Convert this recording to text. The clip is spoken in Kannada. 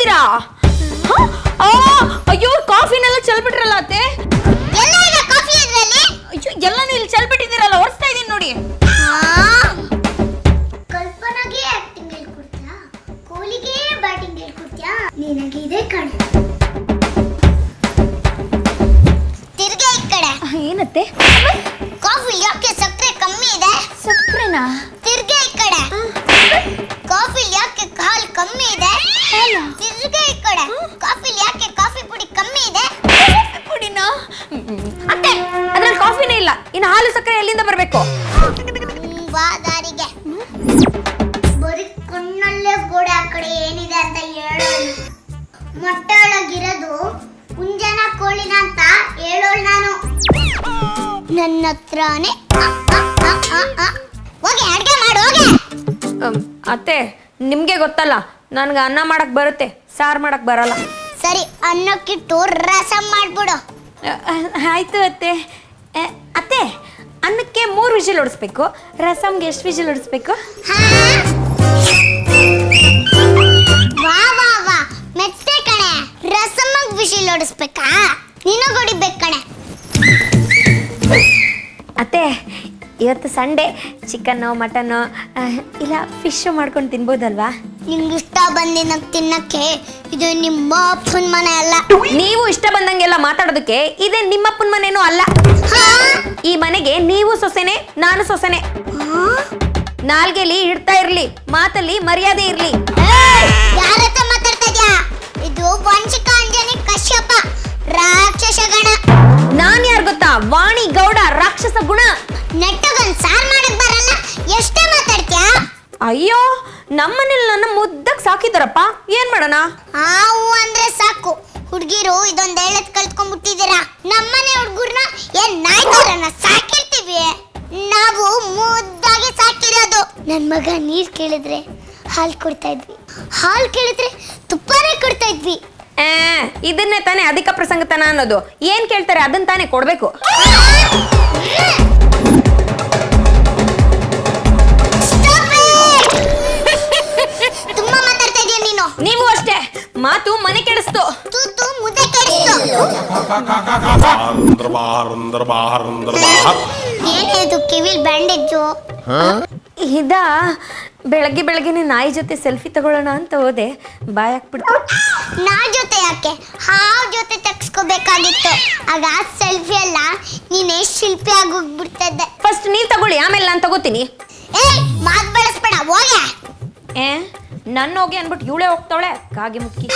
ಮಾಡ್ತೀರಾ? ಅಯ್ಯೋ ಕಾಫಿನೆಲ್ಲ ಚೆಲ್ಬಿಟ್ರಲ್ಲ ಅತ್ತೆ. ಕಾಫಿ ಇದ್ರಲ್ಲಿ ಅಯ್ಯೋ ಎಲ್ಲಾನು ಇಲ್ಲಿ ಚೆಲ್ಬಿಟ್ಟಿದ್ದೀರಲ್ಲ, ಒರೆಸ್ತಾ ಇದೀನಿ ನೋಡಿ. ಕಲ್ಪನಾಗೆ ಆಕ್ಟಿಂಗ್ ಹೇಳ್ಕೊಡ್ತೀಯಾ, ಕೋಲಿಗೆ ಬ್ಯಾಟಿಂಗ್ ಹೇಳ್ಕೊಡ್ತೀಯಾ? ನಿನಗೆ ಇದೆ ಕಣೆ. ತಿರ್ಗೆ ಈ ಕಡೆ. ಏನತ್ತೆ? ಕಾಫಿ ಯಾಕೆ ಸಕ್ಕರೆ ಕಮ್ಮಿ ಇದೆ? ಸಕ್ಕರೆನಾ? ತಿರ್ಗೆ ಈ ಕಡೆ. ಕಾಫಿ ಯಾಕೆ ಹಾಲು ಕಮ್ಮಿ ಇದೆ? ತಿರ್ಗೆ ಈ ಕಡೆ. ಕಾಫಿ ಯಾಕೆ ಕಾಫಿ ಪುಡಿ ಕಮ್ಮಿ ಇದೆ? ಕಾಫಿ ಪುಡಿನಾ? ಅತ್ತೆ ಅದ್ರಲ್ಲಿ ಕಾಫಿನೇ ಇಲ್ಲ, ಇನ್ನು ಹಾಲು ಸಕ್ಕರೆ ಎಲ್ಲಿಂದ ಬರಬೇಕು? ಬಾ ದಾರಿಗೆ. ಬರೀ ಕಣ್ಣಲ್ಲೇ ಗೋಡೆ ಆ ಕಡೆ ಏನಿದೆ ಅಂತ ಹೇಳೋಣ. ಮೊಟ್ಟೆ ಒಳಗಿರೋದು ಕುಂಜನ ಕೋಳಿನ ಅಂತ ಹೇಳೋಳು ನಾನು. ನನ್ನ ಹತ್ರನೇ ಹೋಗಿ ಅಡ್ಗೆ ಮಾಡು ಹೋಗಿ. ಅತ್ತೆ ನಿಮ್ಗೆ ಗೊತ್ತಲ್ಲ, ನನ್ಗೆ ಅನ್ನ ಮಾಡಕ್ ಬರುತ್ತೆ, ಸಾರು ಮಾಡಕ್ ಬರಲ್ಲ. ಸರಿ, ಅನ್ನಕ್ಕಿಟ್ಟು ರಸಂ ಮಾಡ್ಬಿಡು. ಆಯ್ತು ಅತ್ತೆ. ಅತ್ತೆ ಅನ್ನಕ್ಕೆ 3 ವಿಜಿಲ್ ಹೊಡಿಸ್ಬೇಕು, ರಸಮ್ಗೆ ಎಷ್ಟು ವಿಜಿಲ್ ಹೊಡಿಸ್ಬೇಕು? ವಾ ವಾ ವಾ, ಮೆತ್ತೆ ಕಣೆ. ರಸಮ್ಗೆ ವಿಜಿಲ್ ಹೊಡಿಸ್ಬೇಕಾ? ನೀನು ಹೊಡಿಬೇಕು ಕಣೆ. ಅತ್ತೆ ಇವತ್ತು ಸಂಡೇ, ಚಿಕನ್ನು ಮಟನ್ನು ಇಲ್ಲ ಫಿಶ್ ಮಾಡ್ಕೊಂಡು ತಿನ್ಬೋದಲ್ವಾ? ನಿಮ್ಗೆ ಇಷ್ಟ ಬಂದಿನ ತಿನ್ನಕ್ಕೆ ಇದು ನಿಮ್ಮ ಅಪ್ಪನ ಮನೆ ಅಲ್ಲ. ನೀವು ಇಷ್ಟ ಬಂದಂಗೆಲ್ಲ ಮಾತಾಡೋದಕ್ಕೆ ಇದೇ ನಿಮ್ಮಪ್ಪನ ಮನೇನೂ ಅಲ್ಲ. ಈ ಮನೆಗೆ ನೀವು ಸೊಸೆನೆ, ನಾನು ಸೊಸೆನೆ. ನಾಲ್ಗೆಲಿ ಇಡ್ತಾ ಇರ್ಲಿ, ಮಾತಲ್ಲಿ ಮರ್ಯಾದೆ ಇರ್ಲಿ. ಯಾರ ಹತ್ರ ಮಾತಾಡ್ತಾ ಇದ್ಯಾ? ಇದು ವಂಶಿಕ ಅಂಜನಿ ಕಶ್ಯಪ ರಾಕ್ಷಸ ಗಣ. ನಾನ್ ಯಾರು ಗೊತ್ತಾ? ವಾಣಿ ಗೌಡ ರಾಕ್ಷಸ ಗುಣ. ನೆಟ್ಟಗನ್ ಸಾರ್ ಮಾಡಕ್ ಬರಲ್ಲ, ಎಷ್ಟೇ ಮಾತಾಡ್ತೀಯಾ? ಅಯ್ಯೋ ನಮ್ಮನೇಲಿ ನನ್ನ ಮುದ್ದಕ್ ಸಾಕಿದಾರಪ್ಪ, ಏನ್ ಮಾಡೋಣ? ಹಾವು ಅಂದ್ರೆ ಸಾಕು, ಹುಡುಗಿರು ಇದೊಂದು ಹೇಳದ್ ಕಲ್ತ್ಕೊಂಡ್ಬಿಟ್ಟಿದ್ದೀರಾ. ನಮ್ಮನೆ ಹುಡುಗರ್ನ ಏನ್ ನಾಯ್ಕರನ್ನ ಸಾಕಿರ್ತೀವಿ, ನಾವು ಮುದ್ದಾಗಿ ಸಾಕಿರೋದು. ನನ್ ಮಗ ನೀರ್ ಕೇಳಿದ್ರೆ ಹಾಲು ಕೊಡ್ತಾ ಇದ್ವಿ, ಹಾಲು ಕೇಳಿದ್ರೆ ತುಪ್ಪನೇ ಕೊಡ್ತಾ ಇದ್ವಿ. ಇದನ್ನೇ ತಾನೇ ಅಧಿಕ ಪ್ರಸಂಗತನ ಅನ್ನೋದು. ಏನ್ ಕೇಳ್ತಾರೆ ಅದನ್ನ ತಾನೇ ಕೊಡ್ಬೇಕು. ತುಂಬಾ ಮಾತಾಡ್ತಾ ಇದೀಯ ನೀನು. ನೀವು ಅಷ್ಟೇ, ಮಾತು ಮನೆ ಕೆಡಿಸ್ತು, ತೂತು ಮುದ್ದೆ ಕೆಡಿಸ್ತು. ಏನಿದು ಕಿವಿಲ್ ಬ್ಯಾಂಡೇಜು? ಇದ ಬೆಳಗ್ಗೆ ಬೆಳಗ್ಗೆನೆ ನಾಯಿ ಜೊತೆ ಸೆಲ್ಫಿ ತಗೊಳ್ಳೋಣ ಅಂತ ಹೋದೆ, ಬಾಯ್ ಹಾಕ್ಬಿಡ್ತು. ನಾ ಜೊತೆ ಯಾಕೆ, ಹಾವ್ ಜೊತೆ ತೆಗ್ಸ್ಕೋಬೇಕಾಗಿತ್ತು. ಆಗ ಸೆಲ್ಫಿ ಅಲ್ಲ, ನೀನೇ ಶಿಲ್ಪಿ ಆಗಿ ಹೋಗ್ಬಿಡ್ತದ್ದೆ. ಫಸ್ಟ್ ನೀವ್ ತಗೊಳ್ಳಿ, ಆಮೇಲೆ ನಾನು ತಗೋತೀನಿ. ಮಾತ್ ಬಳಸ್ಬೇಡ ಹೋಗೆ. ನನ್ನ ಹೋಗಿ ಅನ್ಬಿಟ್ಟು ಇವಳೇ ಹೋಗ್ತಾವಳೆ ಕಾಗೆ ಮುಕ್ಕಿ.